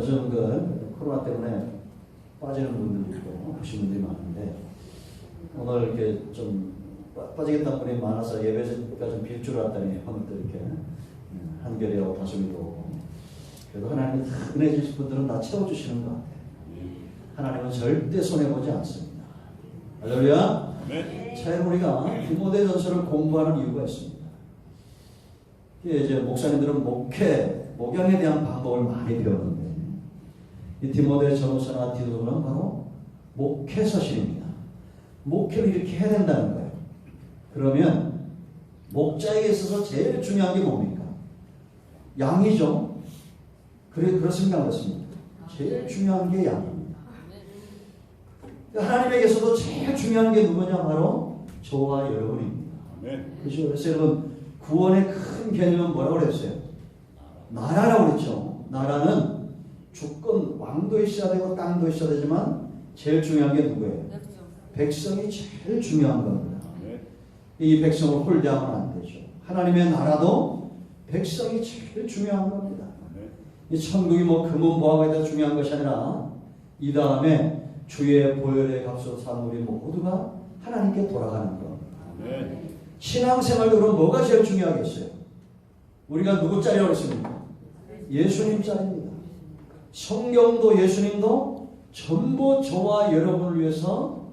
요즘 코로나 때문에 빠지는 분들도 있고 보신 분들이 많은데 오늘 이렇게 좀 빠지겠다는 분이 많아서 예배가 좀 빌 줄 알았더니 오늘 또 이렇게 한결이하고 다솜이도 오고 그래도 하나님이 다 은혜 주신 분들은 다 채워주시는 것 같아요. 하나님은 절대 손해보지 않습니다. 할렐루야. 네. 자, 우리가 디모데전서를 공부하는 이유가 있습니다. 이제 목사님들은 목양에 대한 방법을 많이 배웠는데 이 디모데 전후서나 디도서는 바로 목회서신입니다. 목회를 이렇게 해야 된다는 거예요. 그러면 목자에게 있어서 제일 중요한 게 뭡니까? 양이죠. 그렇습니다. 그렇습니다. 제일 중요한 게 양입니다. 하나님에게서도 제일 중요한 게 누구냐? 바로 저와 여러분입니다. 그렇죠? 그래서 여러분 구원의 큰 개념은 뭐라고 그랬어요? 나라라고 그랬죠. 나라는 주권, 왕도 있어야 되고 땅도 있어야 되지만 제일 중요한 게 누구예요? 백성이 제일 중요한 겁니다. 이 백성을 홀대하면 안 되죠. 하나님의 나라도 백성이 제일 중요한 겁니다. 이 천국이 금은 보화가 더 중요한 것이 아니라 이 다음에 주의 보혈의 값으로 산 우리 모두가 하나님께 돌아가는 겁니다. 신앙생활도 그럼 뭐가 제일 중요하겠어요? 우리가 누구 짤이라고 했습니까? 예수님 짤입니다. 성경도 예수님도 전부 저와 여러분을 위해서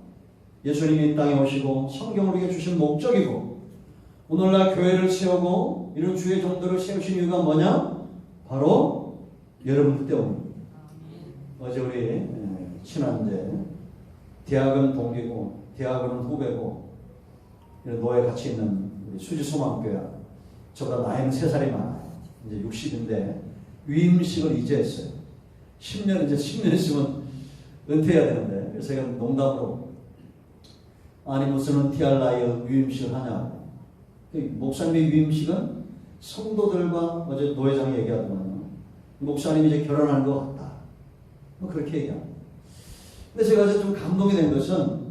예수님이 이 땅에 오시고 성경을 우리에게 주신 목적이고 오늘날 교회를 세우고 이런 주의 종들을 세우신 이유가 뭐냐? 바로 여러분 때문입니다. 어제 우리 친한제 대학은 동기고 대학은 후배고 노예 같이 있는 우리 수지소망교회 저보다 나이는 3살이 많아요. 이제 60인데 위임식을 이제 했어요. 10년 있으면 은퇴해야 되는데 그래서 제가 농담으로 아니 무슨 은퇴할 나이에 위임식을 하냐고. 목사님의 위임식은 성도들과 어제 노회장이 얘기하더만요. 목사님이 이제 결혼하는 것 같다. 그렇게 얘기합니다. 근데 제가 이제 좀 감동이 된 것은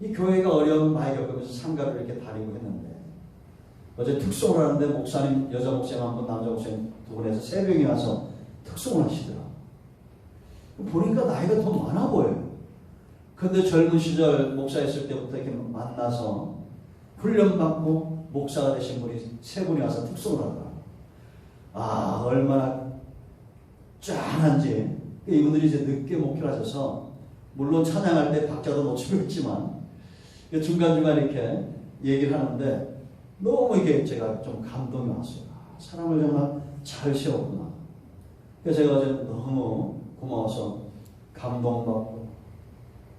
이 교회가 어려움을 많이 겪으면서 상가를 이렇게 다니고 했는데 어제 특송을 하는데 목사님, 여자 목사님 한 분, 남자 목사님 2분에서 3명이 와서 특송을 하시더라고요. 보니까 나이가 더 많아 보여요. 근데 젊은 시절 목사였을 때부터 이렇게 만나서 훈련받고 목사가 되신 분이 3분이 와서 특송을 하더라고요. 아, 얼마나 짠한지. 이분들이 이제 늦게 목회를 하셔서 물론 찬양할 때 박자도 놓치고 있지만 중간중간 이렇게 얘기를 하는데 너무 이게 제가 좀 감동이 왔어요. 사람을 정말 잘 세웠구나. 그래서 제가 어제 너무 고마워서 감동받고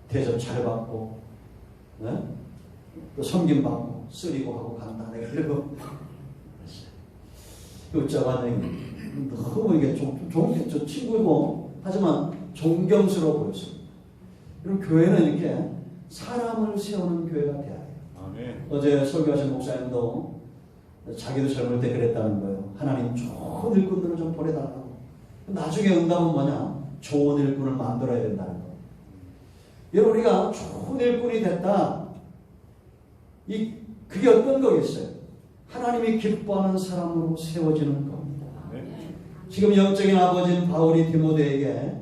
대접 잘 받고 네? 또 섬김받고 쓰리고 하고 간다. 내가 이러고 웃자고 하는 너무 이게 좀 저 친구고 하지만 존경스러워 보였습니다. 그리고 교회는 이렇게 사람을 세우는 교회가 돼야 돼요. 아멘. 어제 설교하신 목사님도 자기도 젊을 때 그랬다는 거예요. 하나님 좋은 일꾼들을 좀 보내달라고. 나중에 응답은 뭐냐? 좋은 일꾼을 만들어야 된다는 거. 여러분 우리가 좋은 일꾼이 됐다. 그게 어떤 거겠어요? 하나님이 기뻐하는 사람으로 세워지는 겁니다. 지금 영적인 아버지인 바울이 디모데에게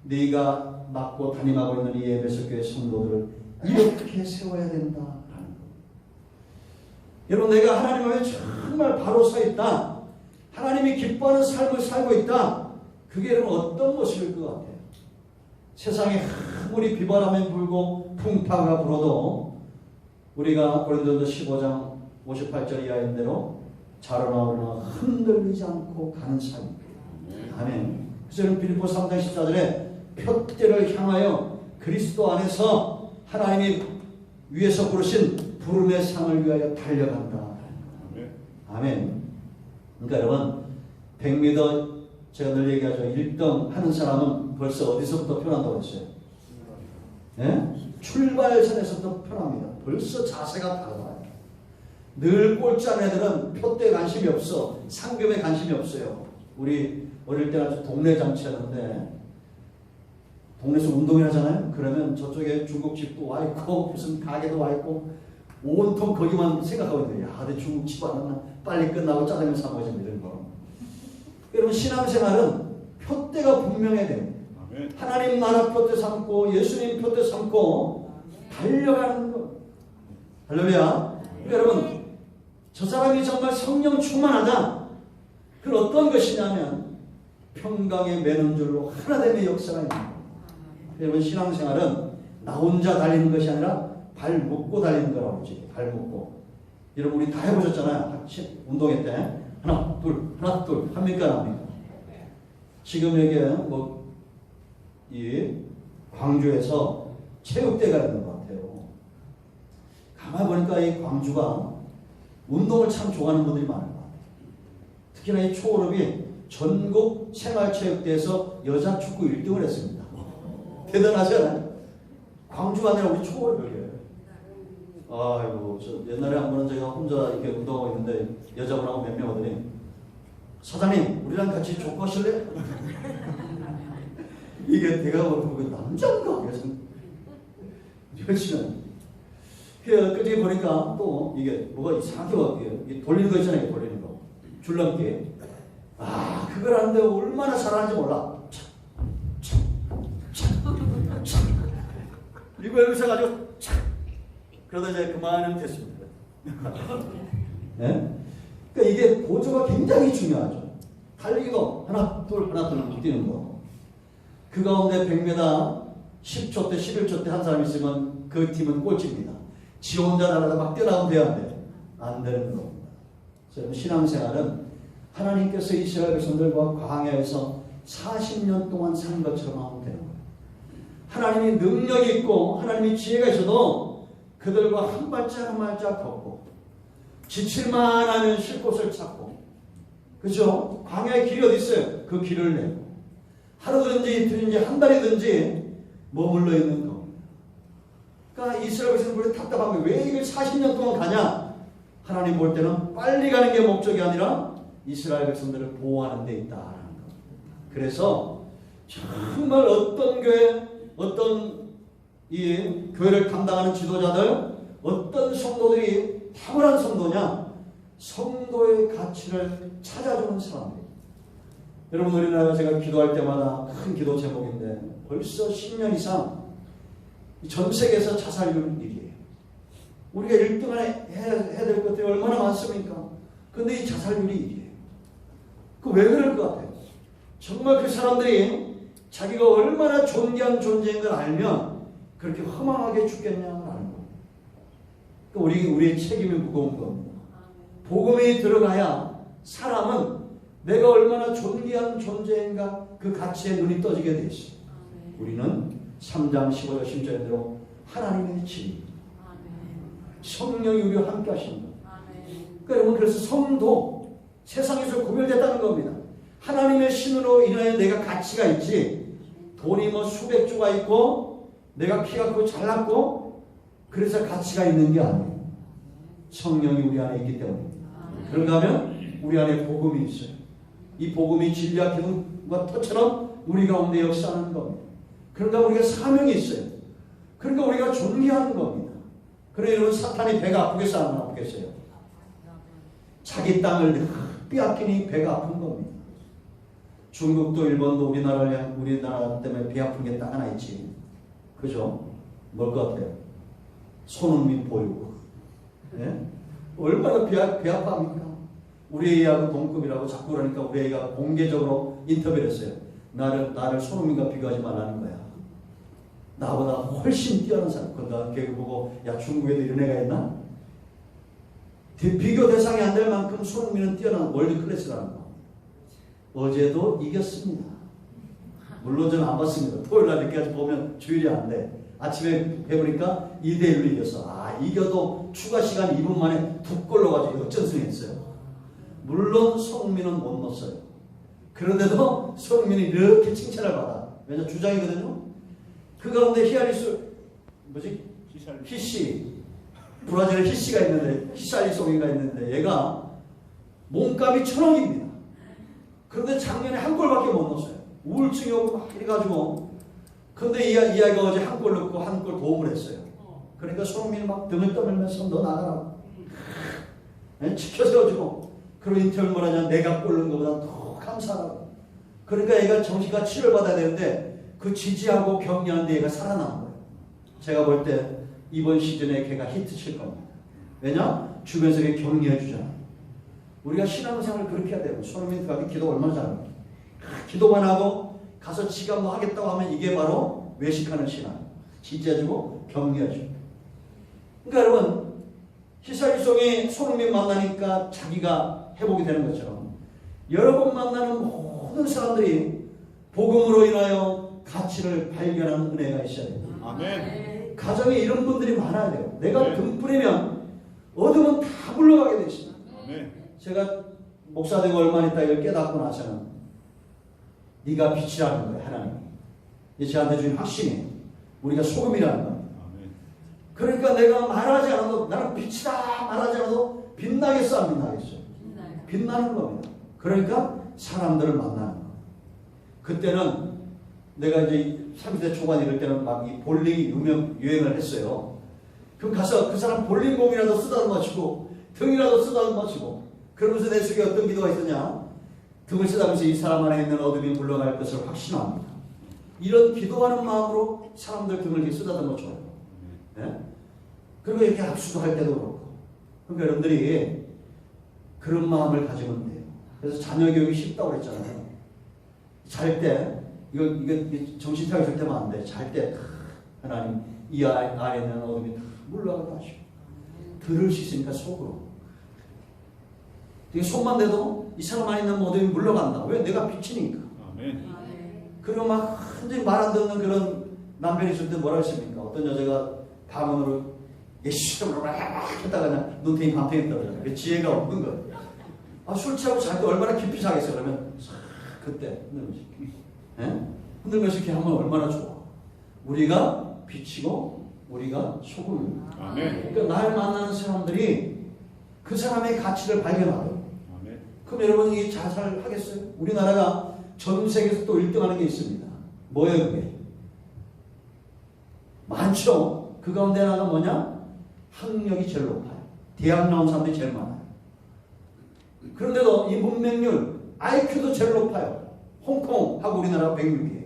네가 맡고 담임하고 있는 이 에베소 교회 성도들을 이렇게 세워야 된다라는 것. 여러분 내가 하나님 앞에 정말 바로 서 있다. 하나님이 기뻐하는 삶을 살고 있다. 그게 여러분 어떤 모습일 것 같아요? 세상에 아무리 비바람이 불고 풍파가 불어도 우리가 고린도전서 15장 58절 이하인 대로 자라나오나 흔들리지 않고 가는 삶입니다. 아멘. 그래서 빌립보 3장 14절에 표대를 향하여 그리스도 안에서 하나님이 위에서 부르신 부름의 상을 위하여 달려간다. 아멘. 그러니까 여러분 100m 제가 늘 얘기하죠. 1등 하는 사람은 벌써 어디서부터 편한다고 했어요? 네? 출발선에서부터 편합니다. 벌써 자세가 달라요. 늘 꼴찌하는 애들은 표대에 관심이 없어. 상금에 관심이 없어요. 우리 어릴 때는 동네 잔치였는데 동네에서 운동을 하잖아요. 그러면 저쪽에 중국집도 와 있고 무슨 가게도 와 있고 온통 거기만 생각하고 있는데 야, 내 중국집 안 왔나? 빨리 끝나고 짜장면 사 먹자 이런 거. 여러분 신앙생활은 표대가 분명해야 됩니다. 하나님 나라 표대 삼고 예수님 표대 삼고 달려가는 거. 할렐루야. 그러니까 여러분, 저 사람이 정말 성령 충만하다. 그 어떤 것이냐면 평강에 매는 줄로 하나됨의 역사가 있는 거예요. 여러분, 신앙생활은 나 혼자 달리는 것이 아니라 발 묶고 달리는 거라고 그러지. 발 묶고. 여러분, 우리 다 해보셨잖아요. 운동회 때 하나 둘 합니까 안 합니까? 지금 여기 이 광주에서 체육대가 있는 것 같아요. 가만히 보니까 이 광주가 운동을 참 좋아하는 분들이 많은 것 같아요. 특히나 이 초월업이 전국 생활체육대에서 여자 축구 1등을 했습니다. 대단하잖아요. 광주가 아니라 우리 초월업이에요. 아이고, 저 옛날에 한 번은 제가 혼자 이렇게 운동하고 있는데 여자분하고 몇 명 오더니 사장님, 우리랑 같이 족구 하실래요? 이게 내가 보고 남자인가? 그래서 열심히 그때 보니까 또 이게 뭐가 이상하게 이게 돌리는 거 있잖아요. 돌리는 거. 줄넘기. 아, 그걸 하는데 얼마나 잘하는지 몰라. 이거 여기서 가지고 그러다 이제 그만하면 됐습니다. 네? 그러니까 이게 보조가 굉장히 중요하죠. 달리기도 하나 둘 뛰는 거. 그 가운데 100m 10초 때 11초 때 한 사람 있으면 그 팀은 꼴찌입니다. 지 혼자 나가다 막 뛰어나오면 돼야 안 돼? 안 되는 겁니다. 그래서 신앙생활은 하나님께서 이스라엘 백성들과 광야에서 40년 동안 산 것처럼 하면 되는 거예요. 하나님이 능력이 있고 하나님이 지혜가 있어도 그들과 한 발짝 한 발짝 걷고 지칠만 하면 쉴 곳을 찾고, 그죠? 광야의 길이 어디 있어요? 그 길을 내고 하루든지 이틀인지 한 달이든지 머물러 있는 겁니다. 그러니까 이스라엘 백성들이 답답한 거예요. 왜 이걸 40년 동안 가냐? 하나님 볼 때는 빨리 가는 게 목적이 아니라 이스라엘 백성들을 보호하는 데 있다라는 겁니다. 그래서 정말 어떤 교회, 어떤 이 교회를 담당하는 지도자들, 어떤 성도들이 탁월한 성도냐? 성도의 가치를 찾아주는 사람들. 여러분, 우리나라 제가 기도할 때마다 큰 기도 제목인데 벌써 10년 이상 전 세계에서 자살률 1위에요. 우리가 1등 안에 해야 될 것들이 얼마나 많습니까? 근데 이 자살률이 1위에요. 그 왜 그럴 것 같아요? 정말 그 사람들이 자기가 얼마나 존귀한 존재인 걸 알면 그렇게 허망하게 죽겠냐는 알고. 우리의 책임이 무거운 겁니다. 복음이 들어가야 사람은 내가 얼마나 존귀한 존재인가 그 가치에 눈이 떠지게 돼 있어요. 우리는 3장 15절 10절에 대로 하나님의 집입니다. 성령이 우리와 함께 하십니다. 그러니까 여러분, 그래서 성도 세상에서 구별됐다는 겁니다. 하나님의 신으로 인하여 내가 가치가 있지, 돈이 뭐 수백조가 있고 내가 키가 크고 잘났고 그래서 가치가 있는 게 아니에요. 성령이 우리 안에 있기 때문입니다. 그런가 하면 우리 안에 복음이 있어요. 이 복음이 진리와 기름과 터처럼 우리 가운데 역사하는 겁니다. 그러니까 우리가 사명이 있어요. 그러니까 우리가 존귀한 겁니다. 그래 여러분, 사탄이 배가 아프겠어요? 안 아프겠어요? 자기 땅을 빼앗기니 배가 아픈 겁니다. 중국도 일본도 우리나라 때문에 배 아픈 게 딱 하나 있지. 그죠? 뭘 것 같아요? 손흥민 보유고. 네? 얼마나 배 아파합니까? 우리 애하고 동급이라고 자꾸 그러니까 우리 애가 공개적으로 인터뷰를 했어요. 나를 손흥민과 비교하지 말라는 거야. 나보다 훨씬 뛰어난 사람. 그러다 걔 보고, 야, 중국에도 이런 애가 있나? 비교 대상이 안 될 만큼 손흥민은 뛰어난 월드 클래스라는 거. 어제도 이겼습니다. 물론 저는 안 봤습니다. 토요일 날 늦게까지 보면 주일이 안 돼. 아침에 해보니까 2대1로 이겼어. 아, 이겨도 추가 시간 2분 만에 2골로 가지고 역전승했어요. 물론 손흥민은 못 넣었어요. 그런데도 손흥민이 이렇게 칭찬을 받아. 왜냐, 주장이거든요. 그 가운데 히시, 브라질에 히시가 있는데, 히샬리송이가 있는데 얘가 몸값이 1,000억입니다. 그런데 작년에 한 골밖에 못 넣었어요. 우울증이 오고 막 이래가지고. 근데 이 아이가 어제 한 골 넣고 한 골 도움을 했어요. 그러니까 손흥민이 막 등을 떠밀면서 너 나가라. 지켜세워주고. 그리고 인터뷰 뭐라냐, 내가 골 넣은 것보다 더 감사하라고. 그러니까 얘가 정신과 치료를 받아야 되는데 그 지지하고 격려하는데 얘가 살아나는 거예요. 제가 볼 때 이번 시즌에 걔가 히트 칠 겁니다. 왜냐? 주변에서 걔 격려해 주잖아. 우리가 신앙생활을 그렇게 해야 돼요. 손흥민 가게 기도 얼마나 잘합니까? 기도만 하고 가서 지가 뭐 하겠다고 하면 이게 바로 외식하는 신앙. 지지해주고 격려해주고. 그러니까 여러분 히살리송이 손흥민 만나니까 자기가 회복이 되는 것처럼 여러분 만나는 모든 사람들이 복음으로 인하여 가치를 발견하는 은혜가 있어야 됩니다. 아멘. 가정에 이런 분들이 많아야 돼요. 내가 등 뿌리면 어둠은 다 물러가게 되어 있습니다. 아멘. 제가 목사 되고 얼마 있다 이걸 깨닫고 나서는 네가 빛이라는 거예요. 하나님이. 이제 저한테 주신 확신이에요. 우리가 소금이라는 거예요. 그러니까 내가 말하지 않아도 나는 빛이다 말하지 않아도 빛나겠어 안 빛나겠어? 빛나는 겁니다. 그러니까 사람들을 만나는 거. 그때는 내가 이제 30대 초반 이럴 때는 막 이 볼링이 유행을 했어요. 그럼 가서 그 사람 볼링공이라도 쓰다듬어주고 등이라도 쓰다듬어주고 그러면서 내 속에 어떤 기도가 있었냐? 등을 쓰다면서 이 사람 안에 있는 어둠이 물러갈 것을 확신합니다. 이런 기도하는 마음으로 사람들 등을 이렇게 쓰다듬어줘요. 네? 그리고 이렇게 악수도 할 때도 그렇고. 그러니까 여러분들이 그런 마음을 가지면 돼요. 그래서 자녀 교육이 쉽다고 그랬잖아요. 잘 때, 이거 정신 차리실 때만 안 돼. 잘 때, 하나님, 이 안에 있는 어둠이 다 물러가게 하시고. 들을 수 있으니까 속으로. 손만 대도 이 사람 안에 있는 어둠이 물러간다. 왜? 내가 빛이니까. 아멘. 그리고 막 완전히 말 안 듣는 그런 남편이 있을 때 뭐라 했습니까? 어떤 여자가 방언으로 예수님으로 막 했다가 그냥 눈탱이 밤탱이 떨어져요. 그 지혜가 없는 거예요. 아, 술 취하고 잘 때 얼마나 깊이 자겠어. 그러면 그때 흔들면서 흔들면서 이렇게 하면 얼마나 좋아. 우리가 빛이고 우리가 소금입니다. 아멘. 그러니까 날 만나는 사람들이 그 사람의 가치를 발견하고. 아멘. 그럼 여러분 이 자살하겠어요? 우리나라가 전 세계에서 또 1등하는 게 있습니다. 뭐예요 그게? 많죠. 그 가운데 하나가 뭐냐? 학력이 제일 높아요. 대학 나온 사람들이 제일 많아요. 그런데도 이 문맹률, IQ도 제일 높아요. 홍콩하고 우리나라가 106이에요.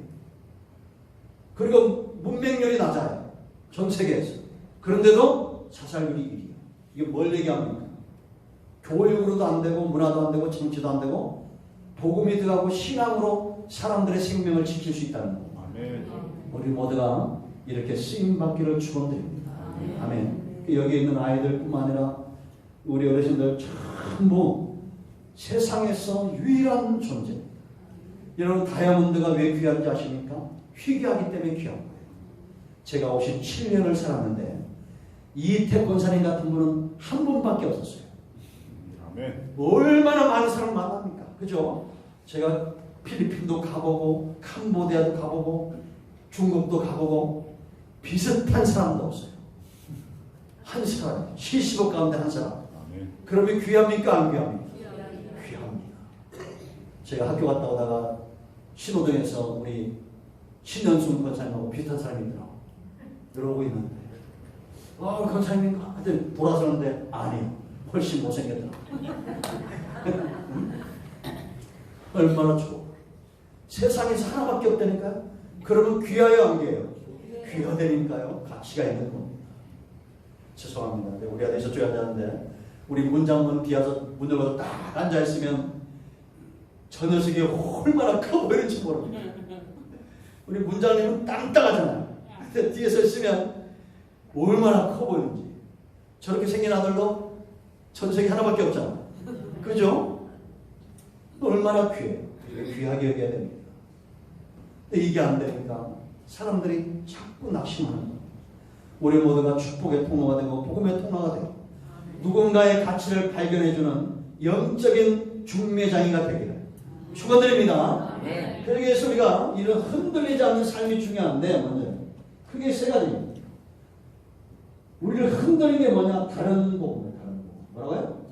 그리고 문맹률이 낮아요. 전 세계에서. 그런데도 자살률이 1위에요. 이게 뭘 얘기합니까? 교육으로도 안 되고 문화도 안 되고 정치도 안 되고 복음이 들어가고 신앙으로 사람들의 생명을 지킬 수 있다는 거. 아멘. 우리 모두가 이렇게 쓰임받기를 축원드립니다. 아멘. 여기 있는 아이들뿐만 아니라 우리 어르신들 전부 세상에서 유일한 존재. 여러분 다이아몬드가 왜 귀한지 아십니까? 희귀하기 때문에 귀한 거예요. 제가 57년을 살았는데 이태권 권사님 같은 분은 한 분밖에 없었어요. 아멘. 얼마나 많은 사람을 만납니까? 그죠? 제가 필리핀도 가보고 캄보디아도 가보고 중국도 가보고 비슷한 사람도 없어요. 한 사람, 70억 가운데 한 사람. 아멘. 그러면 귀합니까? 안 귀합니까? 귀합니다. 제가 학교 갔다 오다가 신호등에서 우리 신현순 권사님하고 비슷한 사람이 있더라고. 이러고 있는데 권사님인가? 하여튼 돌아서는데 아니요. 훨씬 못생겼더라고. 얼마나 좋아. 세상에서 하나밖에 없다니까요. 그러면 귀하여 안 귀해요? 귀하다니까요. 가치가 있는 겁니다. 죄송합니다. 우리 아들 저쪽에 앉았는데 우리 문장문 뒤에서 문 열고 딱 앉아있으면 저 녀석이 얼마나 커 보이는지 모릅니다. 우리 문장님은 땅땅하잖아요. 근데 뒤에서 있으면 얼마나 커 보이는지. 저렇게 생긴 아들도 전 세계 하나밖에 없잖아. 그죠? 얼마나 귀해요. 귀하게 여겨야 됩니다. 근데 이게 안 되니까 사람들이 자꾸 낙심하는 거예요. 우리 모두가 축복의 통로가 되고 복음의 통로가 되고 누군가의 가치를 발견해주는 영적인 중매장이가 되기를 축원드립니다. 그러기 위해서 우리가 이런 흔들리지 않는 삶이 중요한데 먼저 크게 세 가지입니다. 우리를 흔들리는 게 뭐냐? 다른 복음. 뭐라고요?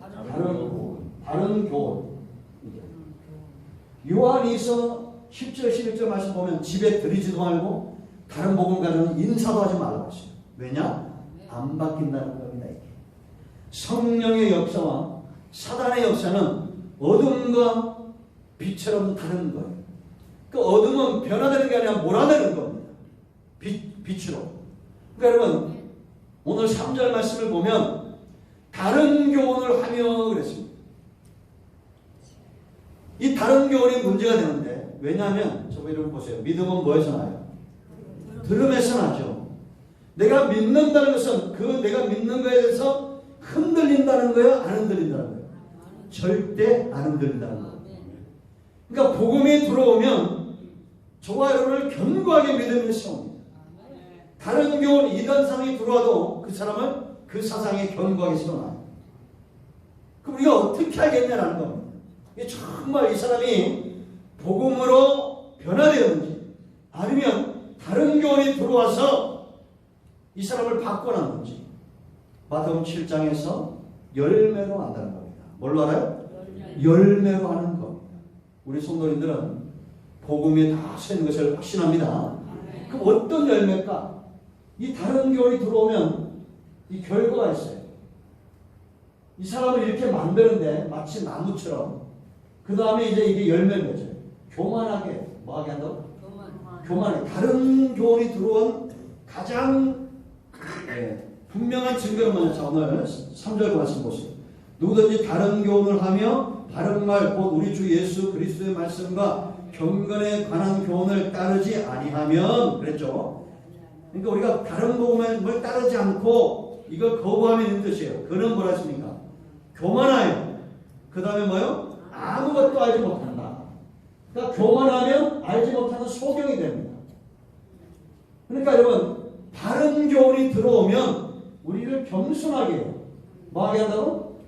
다른 교훈. 요한이서 10절 11절 말씀 보면 집에 들이지도 말고 다른 복음 가져는 인사도 하지 말라고 했어요. 왜냐? 안 바뀐다는 겁니다. 이게. 성령의 역사와 사단의 역사는 어둠과 빛처럼 다른 거예요. 그 어둠은 변화되는 게 아니라 몰아내는 겁니다. 빛으로. 그러니까 여러분 오늘 3절 말씀을 보면 다른 교훈을 하며 그랬습니다. 이 다른 교훈이 문제가 되는데 왜냐하면 저거 이렇게 보세요. 믿음은 뭐에서 나요? 들음에서 나죠. 내가 믿는다는 것은 그 내가 믿는 거에 대해서 흔들린다는 거예요? 안 흔들린다는 거예요? 절대 안 흔들린다는 거예요. 그러니까 복음이 들어오면 저와 여러분을 견고하게 믿음에 세웁니다. 다른 교훈 이단상이 들어와도 그 사람을 그 사상에 견고하게 세워놔요. 그럼 우리가 어떻게 하겠냐라는 겁니다. 정말 이 사람이 복음으로 변화되었는지 아니면 다른 교훈이 들어와서 이 사람을 바꿔놨는지 마태복음 7장에서 열매로 안다는 겁니다. 뭘로 알아요? 열매로 하는 겁니다. 우리 성도님들은 복음에 다 서는 것을 확신합니다. 그럼 어떤 열매일까? 이 다른 교훈이 들어오면 이 결과가 있어요. 이 사람을 이렇게 만드는데 마치 나무처럼 그 다음에 이제 이게 열매를 맺어요. 교만하게 뭐하게 한다고? 교만하게. 다른 교훈이 들어온 가장 분명한 증거는 뭐냐? 오늘 3절 말씀 보세요. 누구든지 다른 교훈을 하며 바른 말 곧 우리 주 예수 그리스도의 말씀과 경건에 관한 교훈을 따르지 아니하면 그랬죠. 그러니까 우리가 다른 복음을 따르지 않고 이걸 거부하면 있는 뜻이에요. 그는 뭐라 했습니까? 교만하여. 그 다음에 뭐요? 아무것도 알지 못한다. 그러니까 교만하면 알지 못하는 소경이 됩니다. 그러니까 여러분 바른 교훈이 들어오면 우리를 겸손하게 해요. 뭐하게 한다고?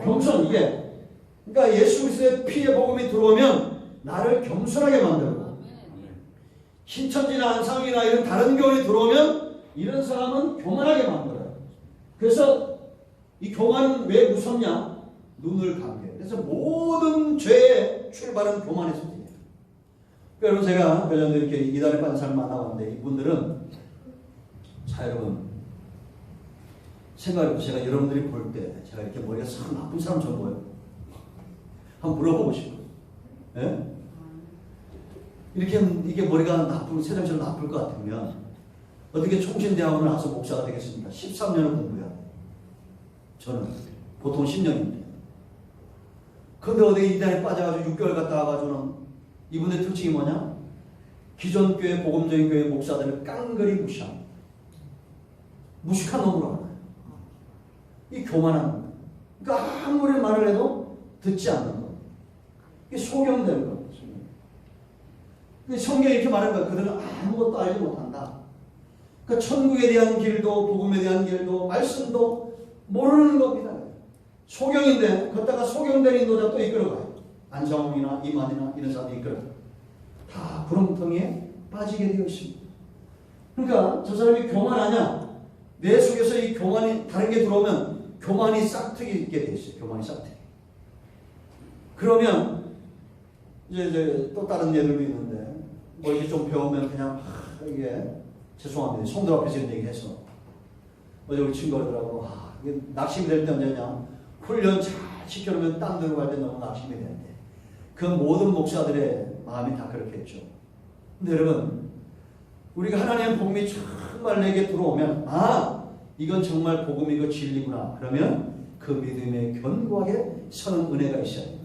겸손. 이게 그러니까 예수 그리스도의 피의 복음이 들어오면 나를 겸손하게 만들고 신천지나 안상이나 이런 다른 교훈이 들어오면 이런 사람은 교만하게 만들어요. 그래서 이 교만은 왜 무섭냐? 눈을 감게. 그래서 모든 죄의 출발은 교만에서입니다. 여러분 제가 별전도 이렇게 이단에 빠진 사람 만나봤는데 이분들은 자 여러분 생각해보세요. 제가 여러분들이 볼 때 제가 이렇게 머리가 참 나쁜 사람처럼 보여요. 한번 물어보고 싶어요. 예? 이렇게 이게 머리가 나쁜 세상처럼 나쁠 것 같으면 어떻게 총신대학원을 나서 목사가 되겠습니까? 13년을 공부해야 돼요. 저는 보통 10년입니다. 근데 어디 이단에 빠져가지고 6개월 갔다 와가지고는 이분의 특징이 뭐냐? 기존 교회 복음적인 교회 목사들을 깡그리 무시합니다. 무식한 놈으로 알아요. 이 교만한 겁니다. 그러니까 아무리 말을 해도 듣지 않는 겁니다. 이게 소경되는 겁니다. 성경이 이렇게 말하는 거예요. 그들은 아무것도 알지 못한다. 그러니까 천국에 대한 길도 복음에 대한 길도 말씀도 모르는 겁니다. 소경인데 걷다가 소경된 인도자 또 이끌어가요. 안상홍이나 이만이나 이런 사람이 이끌어가요. 다 구렁텅이에 빠지게 되어 있습니다. 그러니까 저 사람이 교만하냐? 내 속에서 이 교만이 다른 게 들어오면 교만이 싹트게 되어 있어요. 교만이 싹트게. 그러면 이제 또 다른 예들도 있는데 뭐 이렇게 좀 배우면 그냥 이게 죄송합니다. 성도 앞에서 이런 얘기해서 어제 우리 친구들하고 이게 낙심이 될 때 언제냐? 훈련 잘 시켜놓으면 딴 데로 갈 때 너무 낙심이 되는데 그 모든 목사들의 마음이 다 그렇겠죠. 근데 여러분 우리가 하나님의 복음이 정말 내게 들어오면 이건 정말 복음이고 진리구나. 그러면 그 믿음에 견고하게 서는 은혜가 있어요.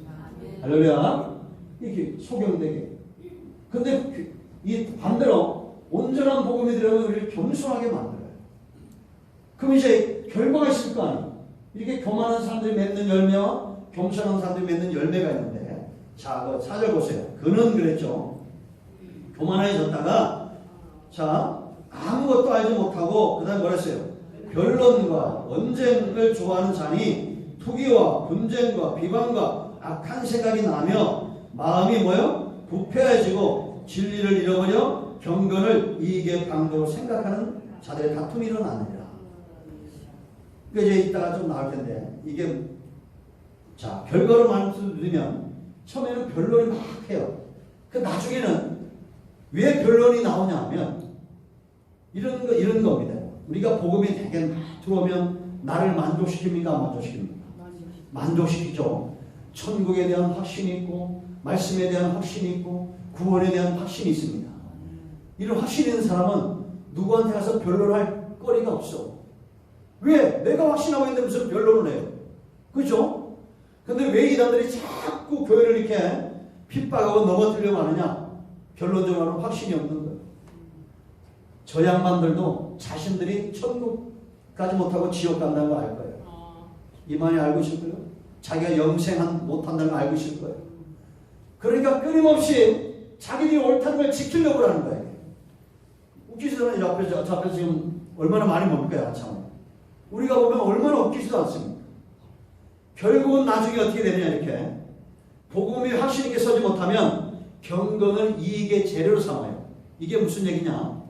할렐루야. 이렇게 소경되게. 근데 이 반대로 온전한 복음이 들어오면 우리를 겸손하게 만들어요. 그럼 이제 결과가 있을 거 아니에요. 이렇게 교만한 사람들이 맺는 열매와 겸손한 사람들이 맺는 열매가 있는데 자, 그 4절 보세요. 그는 그랬죠. 교만해졌다가 자 아무것도 알지 못하고 그 다음에 뭐라 했어요? 변론과 언쟁을 좋아하는 자니 투기와 분쟁과 비방과 악한 생각이 나며 마음이 뭐요? 부패해지고 진리를 잃어버려 경건을 이익의 방도로 생각하는 자들의 다툼이 일어나느니라. 그러니까 이제 이따가 좀 나올 텐데 이게 자 결과로 말씀드리면 처음에는 변론이 막 해요. 그 나중에는 왜 변론이 나오냐 하면 이런 겁니다. 우리가 복음이 되게 들어오면 나를 만족시킵니까? 안 만족시킵니까? 만족시키죠. 천국에 대한 확신이 있고 말씀에 대한 확신이 있고 구원에 대한 확신이 있습니다. 이런 확신이 있는 사람은 누구한테 가서 변론을 할 거리가 없어. 왜? 내가 확신하고 있는데 무슨 변론을 해요? 그죠? 근데 왜 이단들이 자꾸 교회를 이렇게 핍박하고 넘어뜨리려고 하느냐? 결론적으로 확신이 없는 거예요. 저 양반들도 자신들이 천국 가지 못하고 지옥 간다는 거 알 거예요. 이만희 알고 있을 거예요. 자기가 영생 못한다는 거 알고 있을 거예요. 그러니까 끊임없이 자기들이 옳다는 걸 지키려고 하는 거예요. 웃기지도 않아요. 앞에서 지금 얼마나 많이 뭡니까? 참. 우리가 보면 얼마나 웃기지도 않습니까? 결국은 나중에 어떻게 되느냐 이렇게 복음이 확신 있게 서지 못하면 경건을 이익의 재료로 삼아요. 이게 무슨 얘기냐?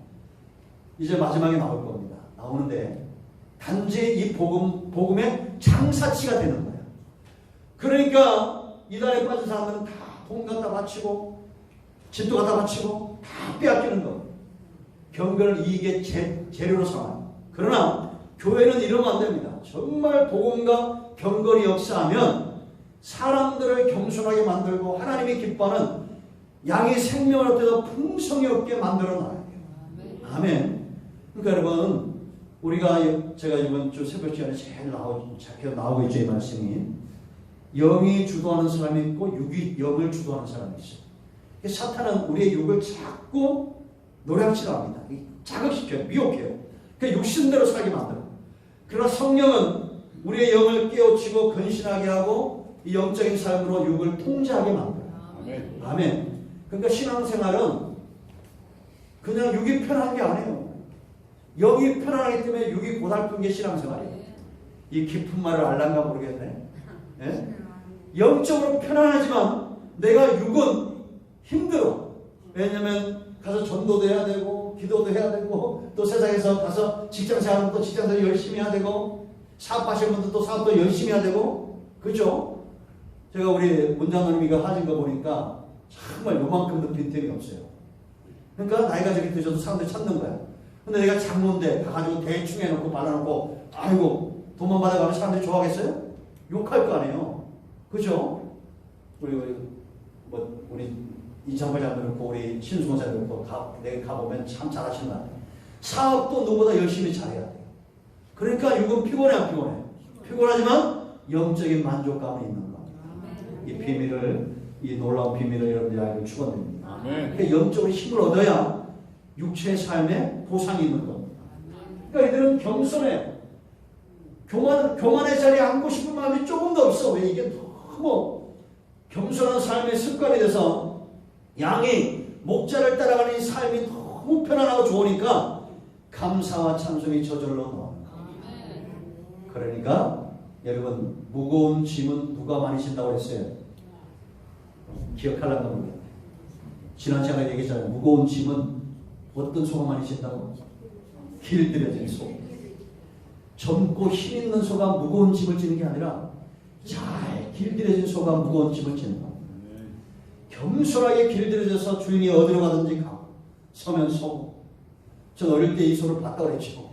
이제 마지막에 나올 겁니다. 나오는데 단지 이 복음의 장사치가 되는 거예요. 그러니까 이단에 빠진 사람들은 다 돈 갖다 바치고 집도 갖다 바치고 다 빼앗기는 거. 경건을 이익의 재료로 삼아요. 그러나 교회는 이러면 안 됩니다. 정말 복음과 경건이 역사하면 사람들을 겸손하게 만들고 하나님이 기뻐하는 양의 생명을 얻어서 풍성이 없게 만들어 놔요. 아멘. 그러니까 여러분 우리가 제가 이번 주 새벽 시간에 제일 나오고 있죠. 이 말씀이 영이 주도하는 사람이 있고 육이 영을 주도하는 사람이 있어요. 사탄은 우리의 육을 자꾸 노략질 합니다. 자극시켜요. 미혹해요. 그러니까 육신대로 살게 만들어요. 그러나 성령은 우리의 영을 깨우치고 근신하게 하고 이 영적인 삶으로 육을 통제하게 만들어요. 아멘. 아멘. 그러니까 신앙생활은 그냥 육이 편한 게 아니에요. 영이 편안하기 때문에 육이 고달픈 게 신앙생활이에요. 이 깊은 말을 알란가 모르겠네. 예? 영적으로 편안하지만 내가 육은 힘들어. 왜냐면 가서 전도도 해야 되고 기도도 해야 되고 또 세상에서 가서 직장생활은 또 직장생활 열심히 해야 되고 사업하시는 분들 또 사업도 열심히 해야 되고 그죠? 제가 우리 문장노님이가 하신 거 보니까 정말 요만큼도 빈틈이 없어요. 그러니까 나이가 저기 드셔도 사람들이 찾는 거야. 근데 내가 장로인데 가가지고 대충 해놓고 발라놓고 아이고 돈만 받아가면 사람들이 좋아하겠어요? 욕할 거 아니에요. 그죠? 우리 이창벌장도 그렇고 우리 신수원사도 그렇고 내가 가보면 참 잘하시는 것 같아요. 사업도 누구보다 열심히 잘해야 돼요. 그러니까 육은 피곤해 안 피곤해? 피곤하지만 영적인 만족감이 있는 거. 이 비밀을 이 놀라운 비밀을 여러분들이 알고 축원드립니다. 그러니까 영적으로 힘을 얻어야 육체의 삶에 보상이 있는 겁니다. 그러니까 이들은 겸손해. 교만의 자리에 앉고 싶은 마음이 조금 더 없어. 왜 이게 너무 겸손한 삶의 습관이 돼서 양이 목자를 따라가는 이 삶이 너무 편안하고 좋으니까 감사와 찬송이 저절로 나옵니다. 그러니까 여러분 무거운 짐은 누가 많이 진다고 했어요? 기억하려고 모르겠네. 지난 시간에 얘기했잖아요. 무거운 짐은 어떤 소가 많이 진다고? 길들여진 소. 젊고 힘 있는 소가 무거운 짐을 지는 게 아니라 잘 길들여진 소가 무거운 짐을 지는 겁니다. 겸손하게 길들여져서 주인이 어디로 가든지 가. 서면 서고. 전 어릴 때 이 소를 봤다고 그랬죠.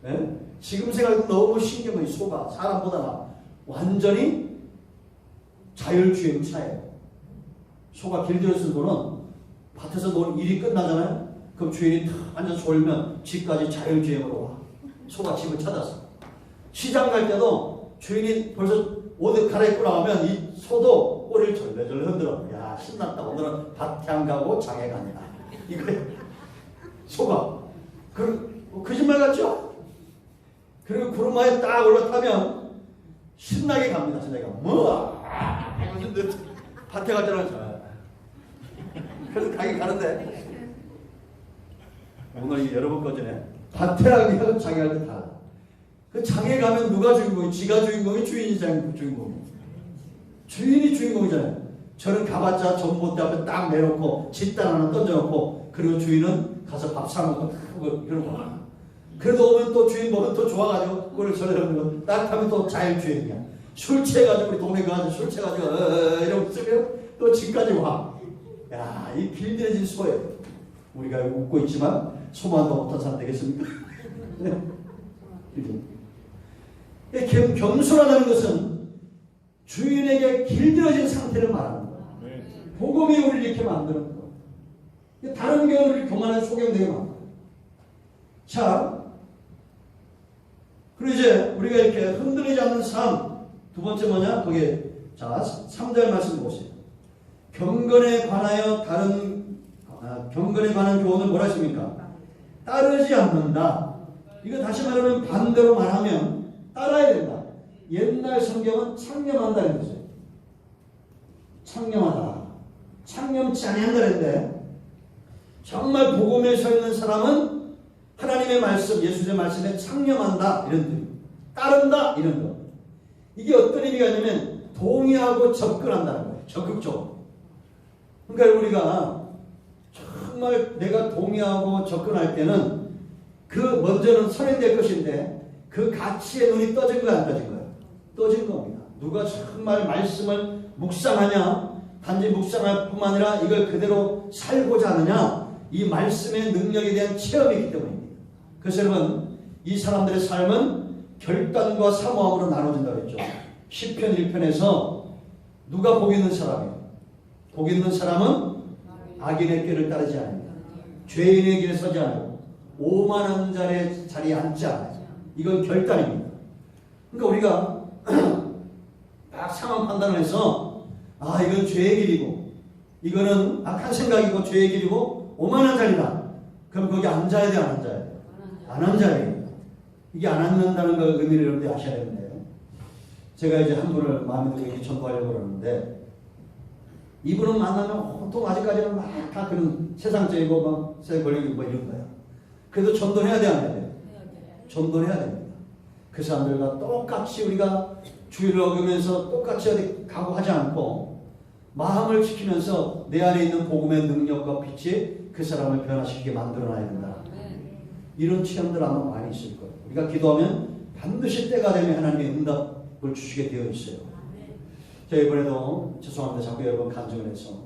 네? 지금 생각해도 너무 신경이 소가 사람보다 완전히 자율주행차예요. 소가 길들여진 소는 밭에서 논 일이 끝나잖아요. 그럼 주인이 탁 앉아서 졸면 집까지 자율주행으로 와. 소가 집을 찾아서. 시장 갈 때도 주인이 벌써 옷을 갈아입고 나오면 이 소도 꼬리를 절레절레 흔들어. 야 신났다. 오늘은 밭에 안 가고 장에 가냐. 이거예요. 소가. 거짓말 같죠? 그리고 구름마에 딱 올라타면 신나게 갑니다. 저희가 뭐 밭에 갈 때는 그래서 가긴 가는데 오늘 여러분 거전에 밭에 가기하고 장에 갈 때 달라. 그 장에 가면 누가 주인공이? 지가 주인공이 주인이 주인공이. 주인이 주인공이잖아요. 저는 가봤자 전봇대 앞에 딱 내놓고 집단 하나 던져놓고 그리고 주인은 가서 밥 사먹고 이러고 와. 그래도 오면 또 주인 보면 또 좋아가지고 그걸 저러고 따뜻하면 또 자율주행이야. 술 취해가지고 우리 동네 가가지고 술 취해가지고 이러고 있으면 또 집까지 와. 야, 이 길들여진 소예요. 우리가 웃고 있지만 소만 더 못한 사람 되겠습니까? 겸손하다는 것은 주인에게 길들여진 상태를 말하는 거예요. 복음이 우리를 이렇게 만드는 거. 다른 교회를 교만해서 소경되게 만들어요. 자, 그리고 이제 우리가 이렇게 흔들리지 않는 삶. 두 번째 뭐냐? 거기에, 자, 3절 말씀 보세요. 경건에 관한 교훈을 뭐라 했습니까? 따르지 않는다. 이거 다시 말하면 반대로 말하면 따라야 된다. 옛날 성경은 창념한다 그랬어요. 창념하다. 창념치 아니한다 그랬는데 정말 복음에 서 있는 사람은 하나님의 말씀, 예수의 말씀에 창념한다 이런 뜻. 따른다 이런 거. 이게 어떤 의미가 있냐면 동의하고 접근한다는 거예요. 적극적으로. 그러니까 우리가 정말 내가 동의하고 접근할 때는 그 먼저는 선행될 것인데 그 가치에 눈이 떠진 거야 안 떠진 거야? 떠진 겁니다. 누가 정말 말씀을 묵상하냐? 단지 묵상할 뿐만 아니라 이걸 그대로 살고자 하느냐? 이 말씀의 능력에 대한 체험이 있기 때문입니다. 그래서 여러분 이 사람들의 삶은 결단과 사모함으로 나눠진다고 했죠. 시편 1편에서 누가 복 있는 사람이에요? 복 있는 사람은 악인의 길을 따르지 않습니다. 죄인의 길에 서지 않고 오만한 자리에 앉지 않아요. 이건 결단입니다. 그러니까 우리가 딱 상황 판단을 해서 아 이건 죄의 길이고 이거는 악한 생각이고 죄의 길이고 오만한 자리다. 그럼 거기 앉아야 돼 안 앉아야 돼? 안 앉아야 됩니다. 이게 안 앉는다는 걸 의미를 여러분들이 아셔야 되는데요. 제가 이제 한 분을 마음에 들게 전도하려고 그러는데 이분은 만나면 보통 아직까지는 막 다 그런 세상적이고 막 세상 권력이고 뭐 이런 거야. 그래도 전도해야 돼 안 해야 돼? 전도해야 됩니다. 그 사람들과 똑같이 우리가 주의를 어기면서 똑같이 어디 각오하지 않고 마음을 지키면서 내 안에 있는 복음의 능력과 빛이 그 사람을 변화시키게 만들어놔야 된다. 이런 체험들 아마 많이 있을 거예요. 우리가 기도하면 반드시 때가 되면 하나님의 응답을 주시게 되어 있어요. 제가 이번에도 죄송합니다. 자꾸 여러분 간증을 해서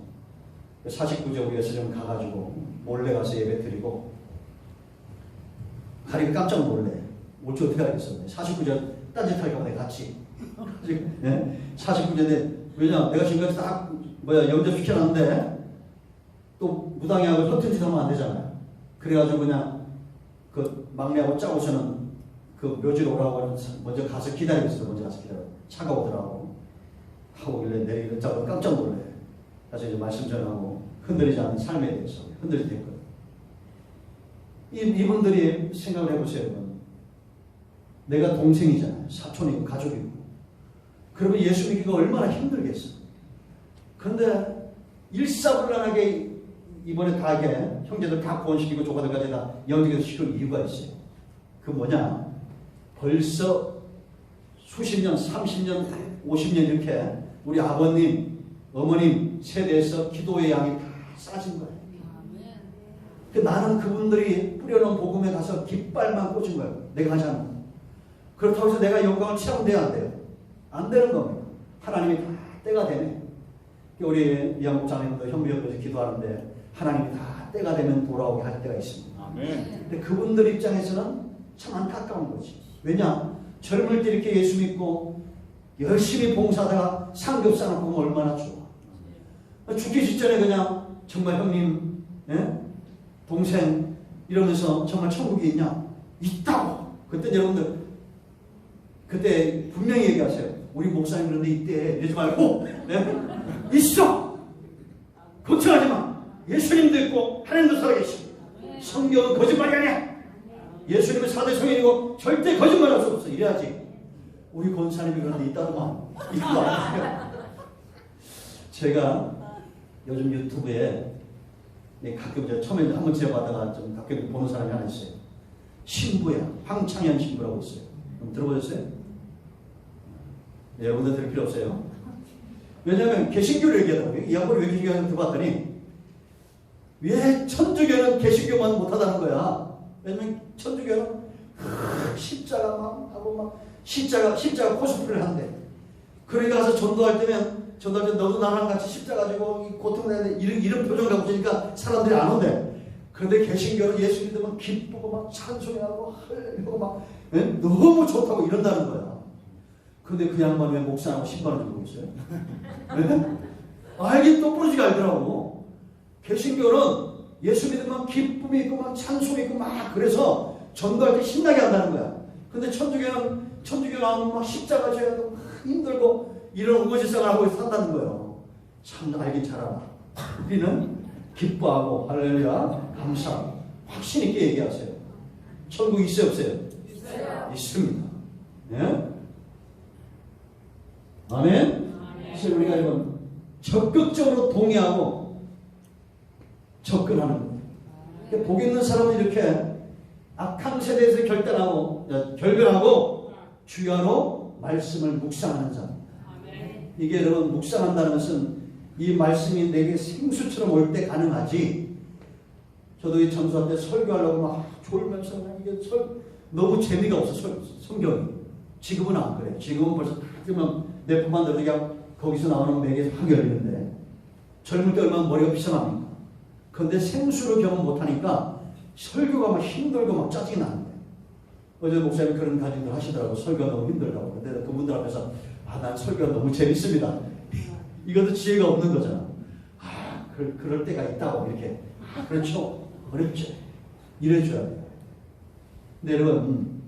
49제 우리에서 좀 가가지고 몰래 가서 예배 드리고 가리가 깜짝 놀래. 어찌 어떻게 알겠어. 49제 딴짓할까 봐 같이. 네? 49제인데 왜냐 내가 지금까지 딱 영접시켜놨는데 또 무당이하고 허튼 짓 하면 안 되잖아요. 그래가지고 그냥 그 막내하고 짜고서는 그 묘지로 오라고 하는 먼저 가서 기다리고 있어요. 먼저 가서 기다려. 차가 오더라고. 하고 길래 내리는 짜고 깜짝 놀래. 그래서 이제 말씀 전하고 흔들리지 않는 삶에 대해서 흔들리게 됐거든요. 이분들이 생각을 해보세요. 여러분. 내가 동생이잖아요. 사촌이고 가족이고. 그러면 예수 믿기가 얼마나 힘들겠어. 그런데 일사불란하게 이번에 다 이게 형제들 다 구원시키고 조카들까지 다 영접해서 시킬 이유가 있어요. 그 뭐냐? 벌써 수십 년, 30년, 50년 이렇게 우리 아버님, 어머님 세대에서 기도의 양이 다 쌓아진 거예요. 나는 그분들이 뿌려놓은 복음에 가서 깃발만 꽂은 거예요. 내가 하지 않는 거. 그렇다고 해서 내가 영광을 체험돼야 안 돼요. 안 되는 겁니다. 하나님이 다 때가 되네. 우리 이양목장님도 현무역에서 기도하는데 하나님이 다 때가 되면 돌아오게 할 때가 있습니다. 아멘. 근데 그분들 입장에서는 참 안타까운 거지. 왜냐? 젊을 때 이렇게 예수 믿고 열심히 봉사하다가 상급상을 보면 얼마나 좋아. 죽기 직전에 그냥 정말 형님, 예? 동생 이러면서 정말 천국이 있냐? 있다고. 그때 여러분들 그때 분명히 얘기하세요. 우리 목사님 그런데 이때 이러지 말고 네? 있어. 걱정하지 마. 예수님도 있고 하나님도 살아계시고 성경은 거짓말이 아니야. 예수님은 4대 성인이고 절대 거짓말할 수 없어. 이래야지. 우리 권사님이 그런데 있다더만 이거 아니에요. 제가 요즘 유튜브에 가끔 제가 처음에 한번 지어봤다가 좀 가끔 보는 사람이 하나 있어요. 신부야. 황창현 신부라고 있어요. 들어보셨어요? 네, 여러분들 들을 필요 없어요. 왜냐하면 개신교를 얘기하더라고요. 이 양반이 왜 개신교를 들어봤더니 왜 천주교는 개신교만 못하다는 거야. 왜냐면 천주교는 십자가 막 하고 막 십자가 코스프레를 한대. 그러니까 가서 전도할 때면 전도할 때 너도 나랑 같이 십자가 가지고 고통내는 이런 표정 갖고 있으니까 사람들이 안 온대. 그런데 개신교는 예수 믿으면 기쁘고 막 찬송하고 하고 막 너무 좋다고 이런다는 거야. 근데 그 양반 왜 목사하고 10만 원 주고 있어요? 알긴 똑부러지게 알더라고. 개신교는 예수 믿으면 기쁨이 있고 막 찬송이 있고 막 그래서 전도할 때 신나게 한다는 거야. 근데 천주교 나오면 막 십자가 져야 되고 막 힘들고 이런 우거지성을 하고 산다는 거예요. 참 알긴 잘 알아. 우리는 기뻐하고 할렐루야 감사하고 확신 있게 얘기하세요. 천국 있어요 없어요? 있어요. 있습니다. 네? 아멘? 그래서 우리가 이건 적극적으로 동의하고 접근하는 거예요. 그러니까 복 있는 사람은 이렇게 악한 세대에서 결별하고 주야로 말씀을 묵상하는 사람. 이게 여러분 묵상한다는 것은 이 말씀이 내게 생수처럼 올 때 가능하지. 저도 이 전수할 때 설교하려고 막 졸면서 이게 너무 재미가 없어 성경이. 지금은 안 그래. 지금은 벌써 그러면 내 품만 들어도 그냥 거기서 나오는 맥이 확 열리는데 젊을 때 얼마나 머리가 비상합니까? 그런데 생수를 경험 못하니까 설교가 막 힘들고 막 짜증이 나는 거예요. 어제 목사님 그런 가지들 하시더라고. 설교가 너무 힘들다고. 근데 그분들 앞에서 난 설교가 너무 재밌습니다. 이것도 지혜가 없는 거잖아. 그럴 때가 있다고 이렇게. 그렇죠. 어렵죠. 이래줘야 돼요. 근데 여러분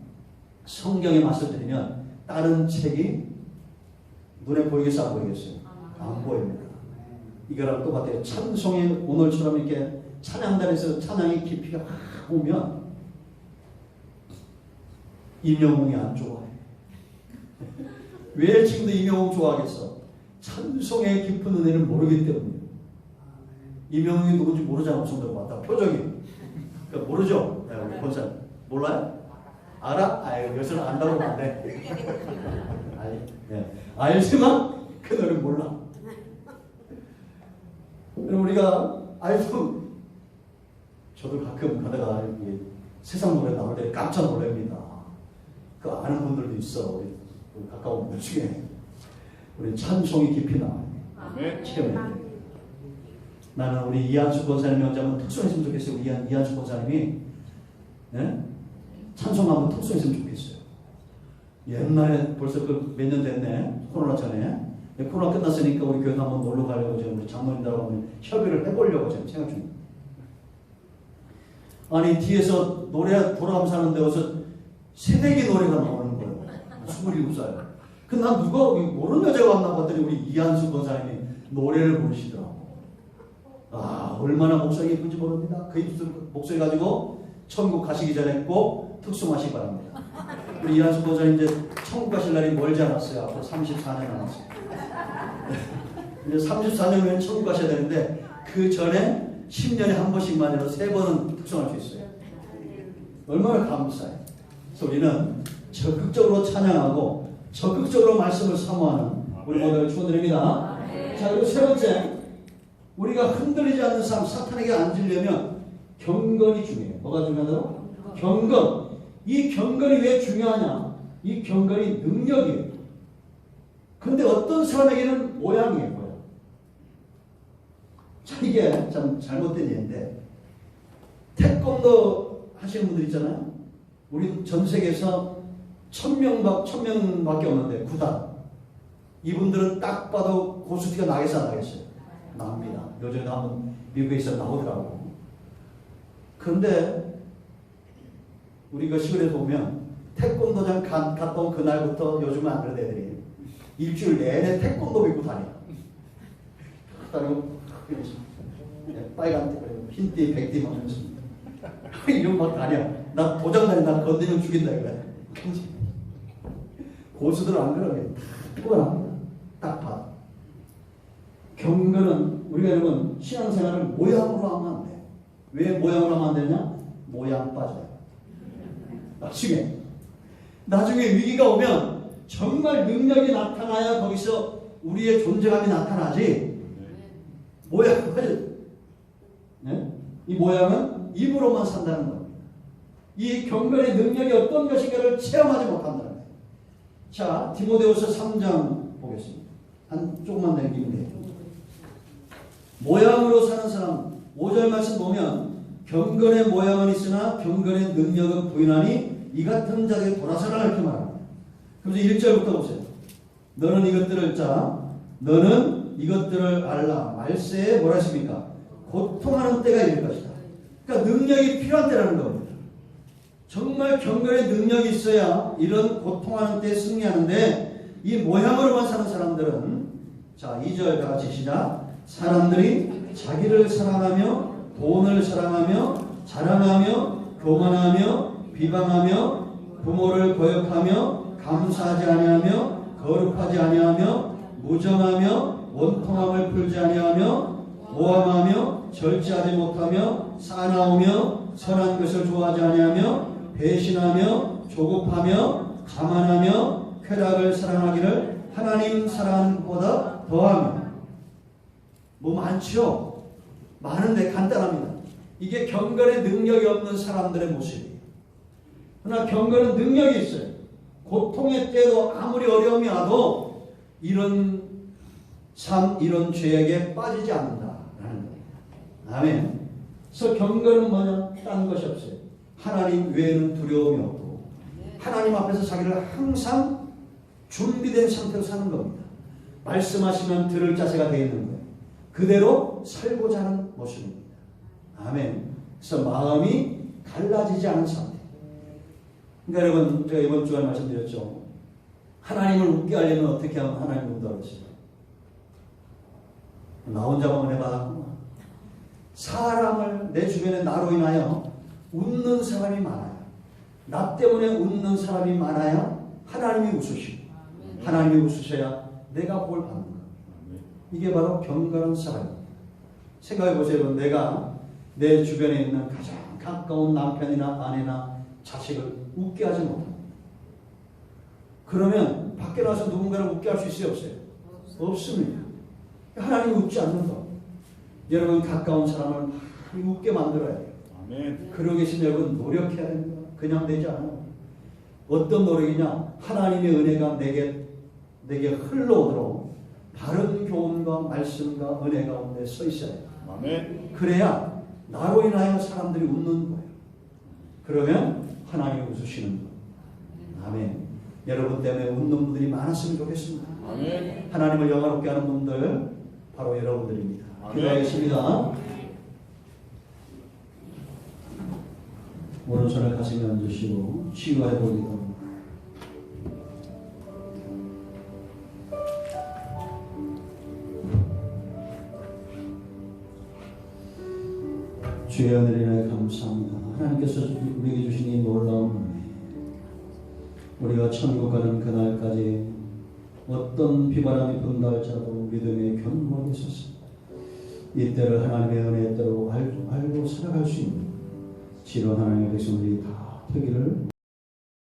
성경에 말씀드리면 다른 책이 눈에 보이겠어요? 안 보이겠어요? 안 보입니다. 이거랑 똑같아요. 찬송이 오늘처럼 이렇게 찬양단에서 찬양의 깊이가 확 오면 임영웅이 안 좋아해. 왜 지금도 임영웅 좋아하겠어? 찬송의 깊은 은혜를 모르기 때문이에요. 임영웅이 누군지 모르잖아. 손들어 봤다. 표정이. 그러니까 모르죠? 네, 우리 권사님. 몰라요? 알아? 아유, 여기서는 안다고 하면 안 돼. 아니, 네. 알지만 그 노래 몰라. 그럼 우리가 알고, 저도 가끔 가다가 세상 노래 나올 때 깜짝 놀랍니다. 그 아는 분들도 있어. 우리 가까운 분들 중에. 우리 찬송이 깊이 나와요. 체험해. 나는 우리 이한수 권사님이 언제 한번 특송했으면 좋겠어요. 우리 이한수 권사님이 네? 찬송 한번 특송했으면 좋겠어요. 옛날에 벌써 그 몇 년 됐네. 코로나 전에. 코로나 끝났으니까 우리 교회 한번 놀러 가려고 지금 우리 장로님들하고 한번 협의를 해보려고 지금 생각 중입니다. 아니 뒤에서 노래 돌아가면서 하는데 어서 새내기 노래가 나오는 거예요. 27살. 난 누가 모르는 여자가 왔나 봤더니 우리 이한수 권사님이 노래를 부르시더라고. 얼마나 목소리가 예쁜지 모릅니다. 그 목소리 가지고 천국 가시기 전에 꼭 특송하시기 바랍니다. 우리 이한수 권사님 이제 천국 가실 날이 멀지 않았어요. 앞으로 34년 남았어요. 이제 34년 후에 천국 가셔야 되는데 그 전에 10년에 한 번씩만 해도 3번은 특송할 수 있어요. 얼마나 감사해요. 그래서 우리는 적극적으로 찬양하고 적극적으로 말씀을 사모하는 우리 모두를 축원드립니다. 자, 그리고 세 번째, 우리가 흔들리지 않는 삶, 사탄에게 안 질려면 경건이 중요해요. 뭐가 중요하다고? 경건. 이 경건이 왜 중요하냐? 이 경건이 능력이에요. 근데 어떤 사람에게는 모양이에요. 모양. 자, 이게 참 잘못된 예인데 태권도 하시는 분들 있잖아요. 우리 전 세계에서 1000명밖에 없는데 구단. 이분들은 딱 봐도 고수티가 나겠어 안 나겠어요? 나옵니다. 요즘에 한번 미국에서 나오더라고. 그런데 우리가 시골에서 보면 태권도장 갔다 온 그날부터 요즘은 안 그런 애들이 일주일 내내 태권도 입고 다녀. 빨간 흰띠 백띠 하면서 이런 막 다녀. 나 도장 다니 나 건드리면 죽인다 이거야. 고수들은 안 그러게. 피곤합니다. 딱 봐. 경건은 우리가 여러분 신앙생활을 모양으로 하면 안 돼. 왜 모양으로 하면 안 되냐? 모양 빠져요. 나중에 위기가 오면 정말 능력이 나타나야 거기서 우리의 존재감이 나타나지. 모양 빠져. 네? 이 모양은 입으로만 산다는 겁니다. 이 경건의 능력이 어떤 것인가를 체험하지 못한다는 거예요. 자, 디모데후서 3장 보겠습니다. 한 조금만 남기면 돼요. 모양으로 사는 사람 5절 말씀 보면 경건의 모양은 있으나 경건의 능력은 부인하니 이 같은 자에게 돌아서라 이렇게 말합니다. 그래서 1절부터 보세요. 너는 이것들을 너는 너는 이것들을 알라. 말세에 뭐라 했습니까? 고통하는 때가 이를 것이다. 그러니까 능력이 필요한 때라는 겁니다. 정말 경건의 능력이 있어야 이런 고통하는 때에 승리하는데 이 모양으로만 사는 사람들은 자 2절 다 같이 시작. 사람들이 자기를 사랑하며 돈을 사랑하며 자랑하며 교만하며 비방하며 부모를 거역하며 감사하지 아니하며 거룩하지 아니하며 무정하며 원통함을 풀지 아니하며 모함하며 절제하지 못하며 싸나우며 선한 것을 좋아하지 아니하며 배신하며 조급하며 가만하며 쾌락을 사랑하기를 하나님 사랑하는 것보다 더하며 뭐 많죠? 많은데 간단합니다. 이게 경건의 능력이 없는 사람들의 모습이에요. 그러나 경건은 능력이 있어요. 고통의 때도 아무리 어려움이 와도 이런 삶, 이런 죄에게 빠지지 않는다라는 거예요. 아멘. 그래서 경건은 뭐냐? 딴 것이 없어요. 하나님 외에는 두려움이 없고 하나님 앞에서 자기를 항상 준비된 상태로 사는 겁니다. 말씀하시면 들을 자세가 되어 있는 거예요. 그대로 살고자 하는 모습입니다. 아멘. 그래서 마음이 갈라지지 않은 상태. 그러니까 여러분, 제가 이번 주에 말씀드렸죠. 하나님을 웃게 하려면 어떻게 하면 하나님을 웃는다고 했어요? 나 혼자만 은혜 받았구나. 사람을 내 주변에 나로 인하여 웃는 사람이 많아요. 나 때문에 웃는 사람이 많아야 하나님이 웃으시고 하나님이 웃으셔야 내가 볼 받는 거예요. 이게 바로 경건한 사람입니다. 생각해 보세요. 내가 내 주변에 있는 가장 가까운 남편이나 아내나 자식을 웃게 하지 못합니다. 그러면 밖에 나와서 누군가를 웃게 할 수 있어요? 없어요? 없습니다. 하나님이 웃지 않는 것. 여러분 가까운 사람을 많이 웃게 만들어야 돼요. 아멘. 그러고 계신 여러분 노력해야 됩니다. 그냥 되지 않아요. 어떤 노력이냐? 하나님의 은혜가 내게 흘러오도록 바른 교훈과 말씀과 은혜 가운데 서 있어야 돼요. 아멘. 그래야 나로 인하여 사람들이 웃는 거예요. 그러면 하나님이 웃으시는 거예요. 아멘. 여러분 때문에 웃는 분들이 많았으면 좋겠습니다. 아멘. 하나님을 영화롭게 하는 분들 바로 여러분들입니다. 아멘. 기도하겠습니다. 오른손을 가슴에 얹으시고 치유해 보기도 합니다. 주의 은혜에 감사합니다. 하나님께서 우리에게 주신 이 놀라운 은혜, 우리가 천국 가는 그날까지 어떤 비바람이 분다 할지라도 믿음의 견고하게 섰습니다. 이때를 하나님의 은혜의 때로 알고 살아갈 수 있는 지혜로운 하나님의 백성들이 다 되기를